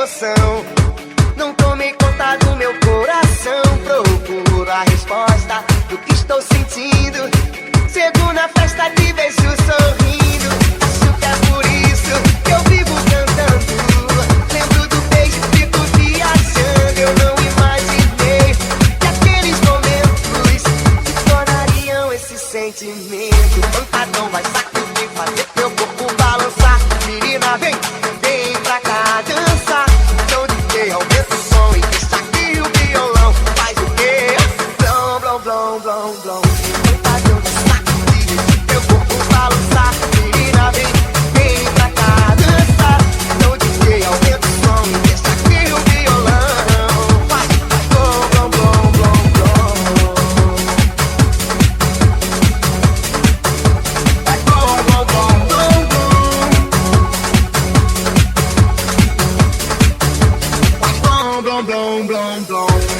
emoção. Não tomei conta do meu coração. Procuro a resposta do que estou sentindo. Chego na festa, te vejo sorrindo. Acho que é por isso que eu vivo cantando. Lembro do beijo, fico viajando. Eu não imaginei que aqueles momentos se tornariam esse sentimento. Pancadão vai sacudir, fazer teu corpo balançar. Menina, vem, vem pra cá dançar. Então DJ, aumenta o som e deixa aqui o violão. Faz o quê? Blom, blom, blom, blom, blom. Pancadão vai sacudir, teu corpo balançar. Menina, vem, vem pra cá dançar. Então DJ, aumenta o som e deixa aqui o violão. Faz, blom, blom, blom, blom, blom. Vai, blom, blom, blom, blom, blom. Vai, blom, blom, blom, blom, blom.